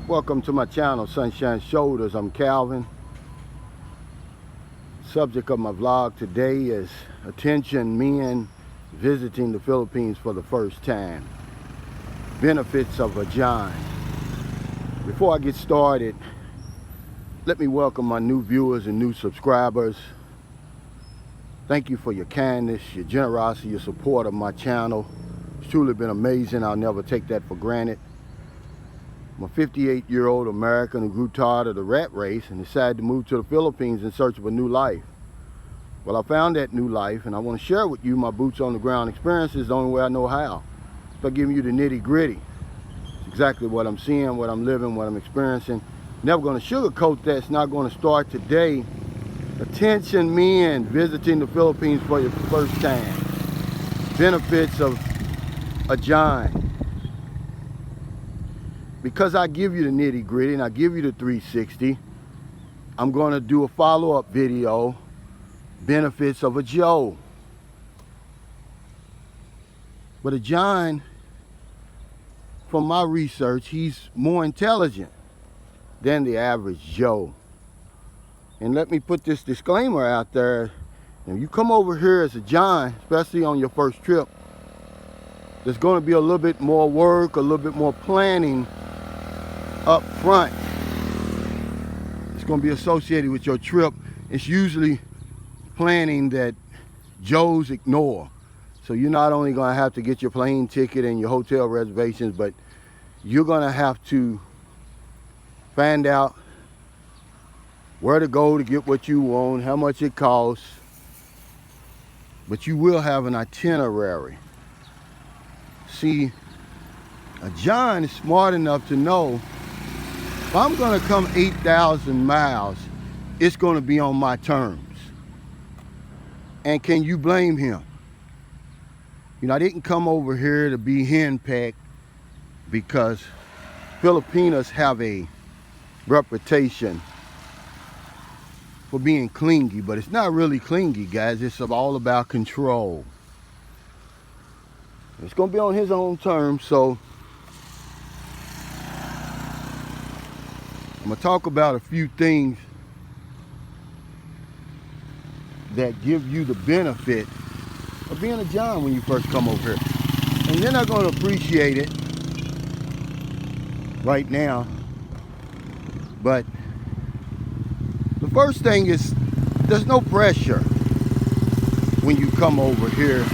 Welcome to my channel, Sunshine Shoulders. I'm Calvin. Subject of my vlog today is attention men visiting the Philippines for the first time. Benefits of a John. Before I get started, let me welcome my new viewers and new subscribers. Thank you for your kindness, your generosity, your support of my channel. It's truly been amazing. I'll never take that for granted. I'm a 58-year-old American who grew tired of the rat race and decided to move to the Philippines in search of a new life. Well, I found that new life, and I want to share with you my boots on the ground experiences the only way I know how. By giving you the nitty-gritty. It's exactly what I'm seeing, what I'm living, what I'm experiencing. Never going to sugarcoat that. It's not going to start today. Attention men visiting the Philippines for your first time. Benefits of a John. Because I give you the nitty gritty and I give you the 360, I'm going to do a follow-up video, benefits of a Joe. But a John, from my research, he's more intelligent than the average Joe. And let me put this disclaimer out there. If you come over here as a John, especially on your first trip, there's going to be a little bit more work, a little bit more planning up front. It's going to be associated with your trip. It's usually planning that Joes ignore. So you're not only going to have to get your plane ticket and your hotel reservations, but you're going to have to find out where to go to get what you want, how much it costs. But you will have an itinerary. See, a John is smart enough to know if I'm going to come 8,000 miles, it's going to be on my terms. And can you blame him? You know, I didn't come over here to be henpecked, because Filipinos have a reputation for being clingy, but it's not really clingy, guys. It's all about control. It's going to be on his own terms, so I'm going to talk about a few things that give you the benefit of being a John when you first come over here. And you're not going to appreciate it right now. But the first thing is there's no pressure when you come over here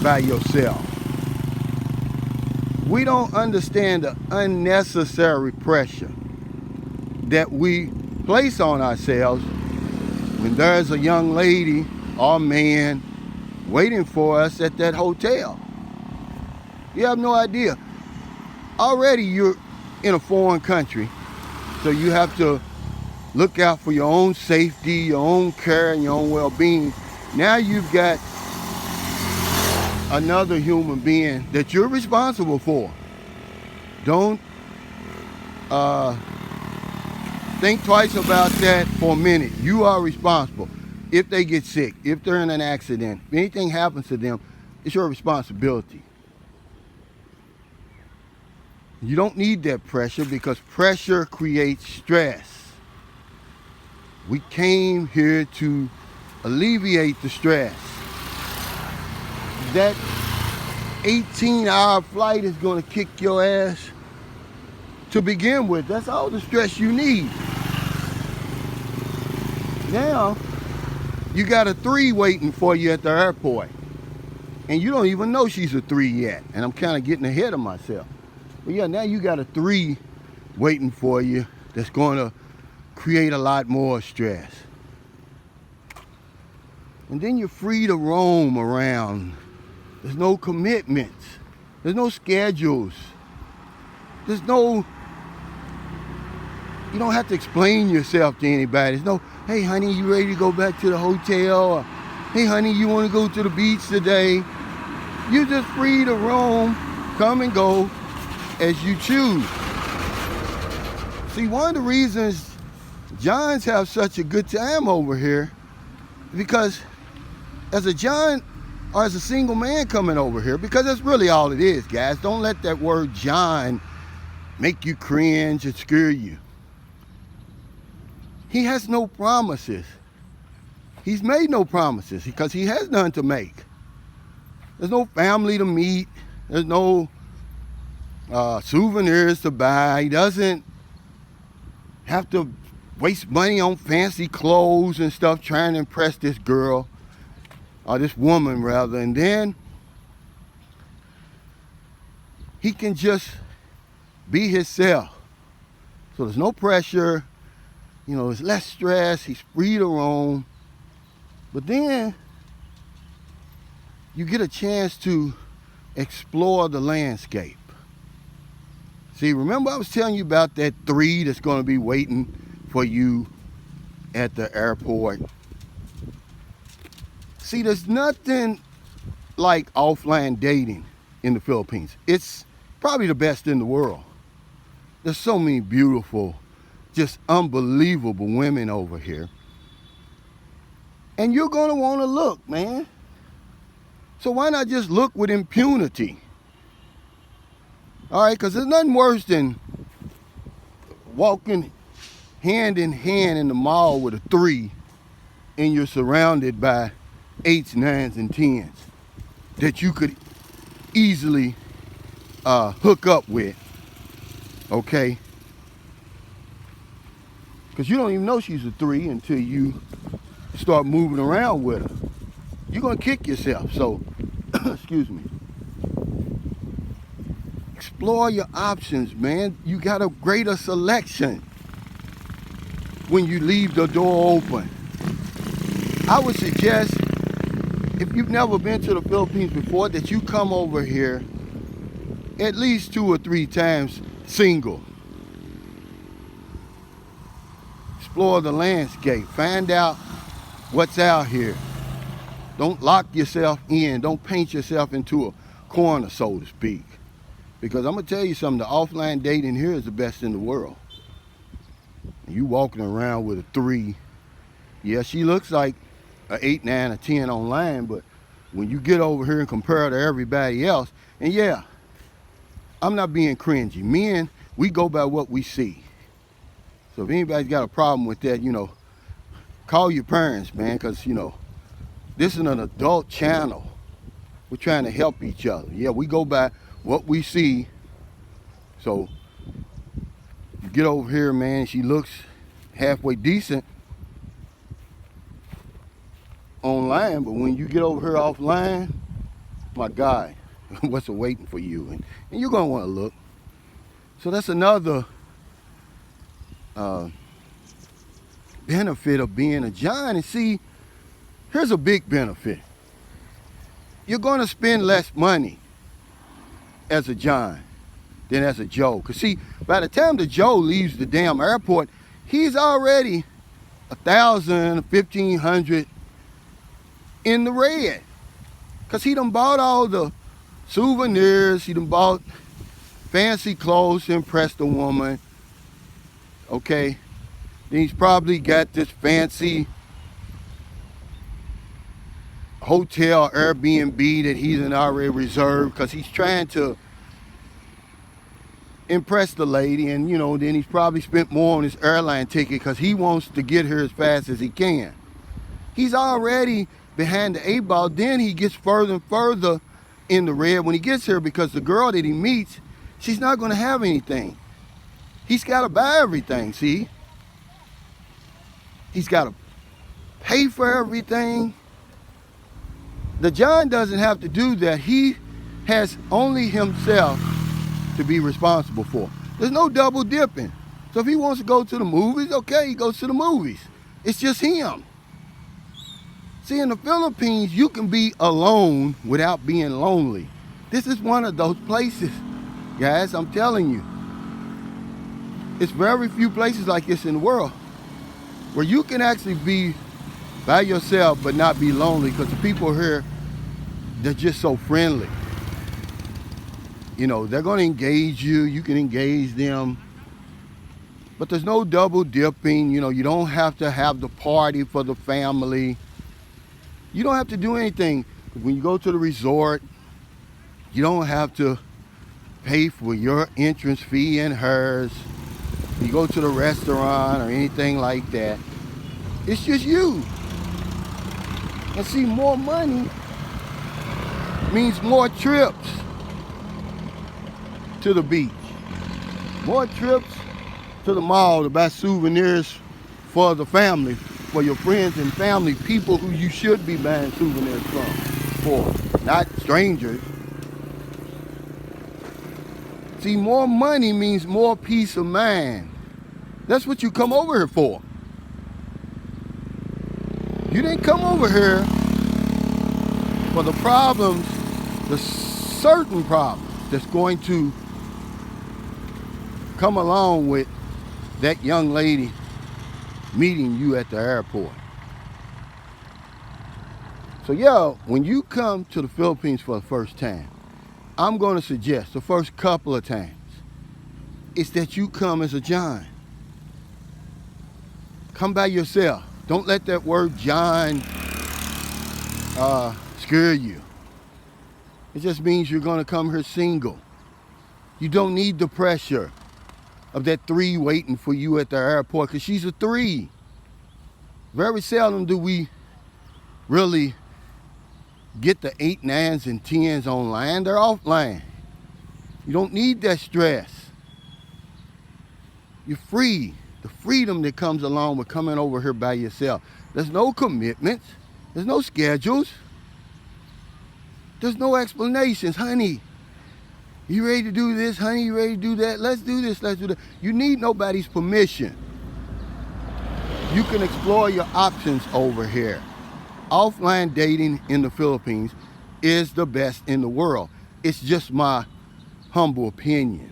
by yourself. We don't understand the unnecessary pressure that we place on ourselves when there's a young lady or man waiting for us at that hotel. You have no idea. Already you're in a foreign country, so you have to look out for your own safety, your own care, and your own well-being. Now you've got another human being that you're responsible for. Don't think twice about that for a minute. You are responsible. If they get sick, if they're in an accident, if anything happens to them, it's your responsibility. You don't need that pressure, because pressure creates stress. We came here to alleviate the stress. That 18-hour flight is going to kick your ass to begin with. That's all the stress you need. Now, you got a 3 waiting for you at the airport. And you don't even know she's a 3 yet. And I'm kind of getting ahead of myself. But yeah, now you got a 3 waiting for you that's going to create a lot more stress. And then you're free to roam around. There's no commitments. There's no schedules. There's no, you don't have to explain yourself to anybody. There's no, hey honey, you ready to go back to the hotel? Or, hey honey, you want to go to the beach today? You're just free to roam, come and go as you choose. See, one of the reasons Johns have such a good time over here, because as a John or as a single man coming over here, because that's really all it is, guys. Don't let that word John make you cringe and scare you. He has no promises. He's made no promises because he has none to make. There's no family to meet. There's no souvenirs to buy. He doesn't have to waste money on fancy clothes and stuff trying to impress this girl, or this woman rather. And then he can just be himself. So there's no pressure. You know, there's less stress. He's free to roam. But then you get a chance to explore the landscape. See, remember I was telling you about that 3 that's going to be waiting for you at the airport? See, there's nothing like offline dating in the Philippines. It's probably the best in the world. There's so many beautiful, just unbelievable women over here. And you're gonna wanna look, man. So why not just look with impunity? All right, because there's nothing worse than walking hand in hand in the mall with a 3 and you're surrounded by 8s, 9s, and 10s that you could easily hook up with, okay? Because you don't even know she's a 3 until you start moving around with her. You're gonna kick yourself. So, excuse me. Explore your options, man. You got a greater selection when you leave the door open. I would suggest, if you've never been to the Philippines before, that you come over here at least 2 or 3 times single. Explore the landscape. Find out what's out here. Don't lock yourself in. Don't paint yourself into a corner, so to speak. Because I'm going to tell you something, the offline dating here is the best in the world. You walking around with a 3. Yeah, she looks like an 8, 9, or 10 online, but when you get over here and compare her to everybody else, and yeah, I'm not being cringy. Men, we go by what we see. So if anybody's got a problem with that, you know, call your parents, man, because, you know, this is an adult channel. We're trying to help each other. Yeah, we go by what we see. So you get over here, man, she looks halfway decent online, but when you get over here offline, my God, what's waiting for you? And you're gonna want to look. So that's another benefit of being a John. And see, here's a big benefit. You're gonna spend less money as a John than as a Joe. Because see, by the time the Joe leaves the damn airport, he's already 1,000, 1,500 in the red. Because he done bought all the souvenirs, he done bought fancy clothes to impress the woman. Okay, then he's probably got this fancy hotel Airbnb that he's already reserved because he's trying to impress the lady. And you know, then he's probably spent more on his airline ticket because he wants to get her as fast as he can. He's already behind the 8 ball. Then he gets further and further in the red when he gets here, because the girl that he meets, she's not going to have anything. He's got to buy everything. See, he's got to pay for everything. The John doesn't have to do that. He has only himself to be responsible for. There's no double dipping. So if he wants to go to the movies, okay, he goes to the movies. It's just him. See, in the Philippines, you can be alone without being lonely. This is one of those places, guys, I'm telling you. It's very few places like this in the world where you can actually be by yourself but not be lonely, because the people here, they're just so friendly. You know, they're going to engage you. You can engage them. But there's no double dipping. You know, you don't have to have the party for the family. You don't have to do anything. When you go to the resort, you don't have to pay for your entrance fee and hers. You go to the restaurant or anything like that. It's just you. And see, more money means more trips to the beach. More trips to the mall to buy souvenirs for the family, for your friends and family, people who you should be buying souvenirs for, not strangers. See, more money means more peace of mind. That's what you come over here for. You didn't come over here for the problems, the certain problems that's going to come along with that young lady meeting you at the airport. So yeah, when you come to the Philippines for the first time, I'm going to suggest the first couple of times is that you come as a John. Come by yourself. Don't let that word John scare you. It just means you're going to come here single. You don't need the pressure of that 3 waiting for you at the airport, because she's a 3. Very seldom do we really get the 8, 9s, and 10s online. They're offline. You don't need that stress. You're free. The freedom that comes along with coming over here by yourself. There's no commitments. There's no schedules. There's no explanations. Honey, you ready to do this? Honey, you ready to do that? Let's do this, let's do that. You need nobody's permission. You can explore your options over here. Offline dating in the Philippines is the best in the world. It's just my humble opinion.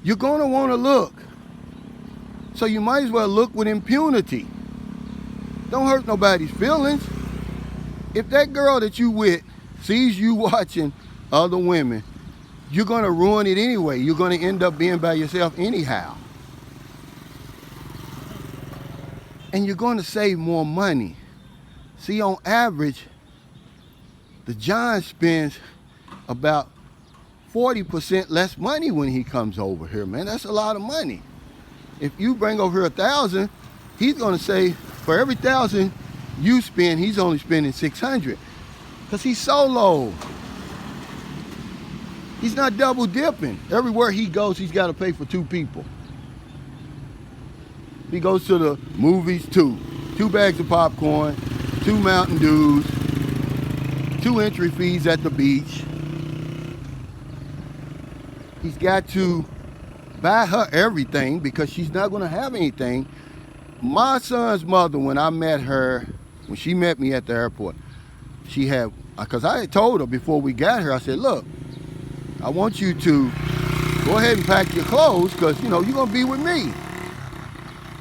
You're going to want to look. So you might as well look with impunity. Don't hurt nobody's feelings. If that girl that you with sees you watching other women, you're going to ruin it anyway. You're going to end up being by yourself anyhow. And you're going to save more money. See, on average, the John spends about 40% less money when he comes over here, man. That's a lot of money. If you bring over here 1,000, he's going to say for every 1,000 you spend, he's only spending 600, because he's solo. He's not double dipping. Everywhere he goes, he's got to pay for 2 people. He goes to the movies, 2 bags of popcorn, 2 Mountain Dews, 2 entry fees at the beach. He's got to buy her everything because she's not going to have anything. My son's mother, when I met her, when she met me at the airport, she had, because I had told her before we got here, I said, look, I want you to go ahead and pack your clothes because, you know, you're going to be with me.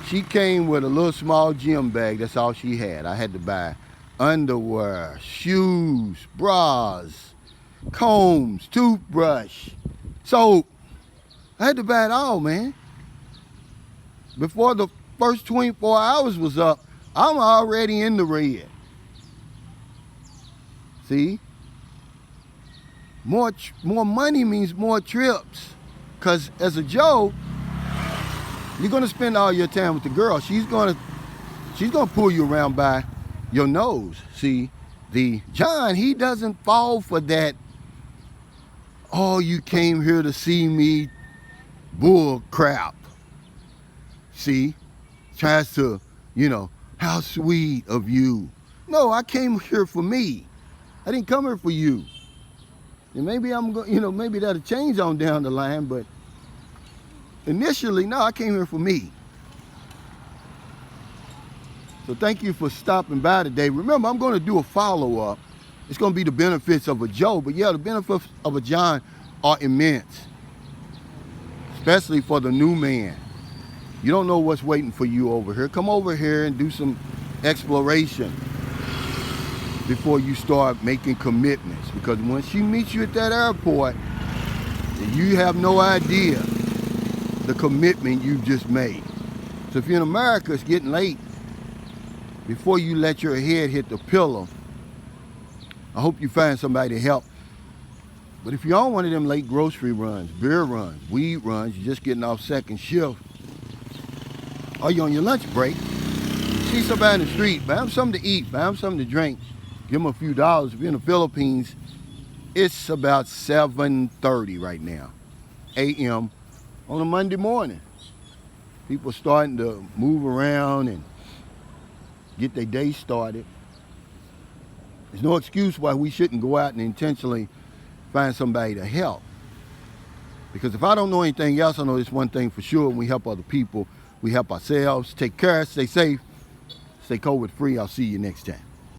She came with a little small gym bag. That's all she had. I had to buy underwear, shoes, bras, combs, toothbrush, soap. I had to buy it all, man. Before the first 24 hours was up, I'm already in the red. See? More money means more trips. Because as a Joe, you're going to spend all your time with the girl. She's going to pull you around by your nose. See, the John, he doesn't fall for that, oh, you came here to see me bull crap. See, tries to, you know, how sweet of you. No, I came here for me. I didn't come here for you. And maybe I'm going, you know, maybe that'll change on down the line, but initially, no, I came here for me. So thank you for stopping by today. Remember, I'm going to do a follow-up. It's going to be the benefits of a Joe, but yeah, the benefits of a John are immense, especially for the new man. You don't know what's waiting for you over here. Come over here and do some exploration before you start making commitments, because when she meets you at that airport, you have no idea the commitment you just made. So if you're in America, it's getting late. Before you let your head hit the pillow, I hope you find somebody to help But if you're on one of them late grocery runs, beer runs, weed runs, you're just getting off second shift, or you're on your lunch break, you see somebody in the street, buy them something to eat, buy them something to drink, give them a few dollars. If you're in the Philippines, it's about 7:30 right now, a.m. on a Monday morning. People starting to move around and get their day started. There's no excuse why we shouldn't go out and intentionally find somebody to help. Because if I don't know anything else, I know this one thing for sure. When we help other people, we help ourselves. Take care, stay safe, stay COVID free. I'll see you next time.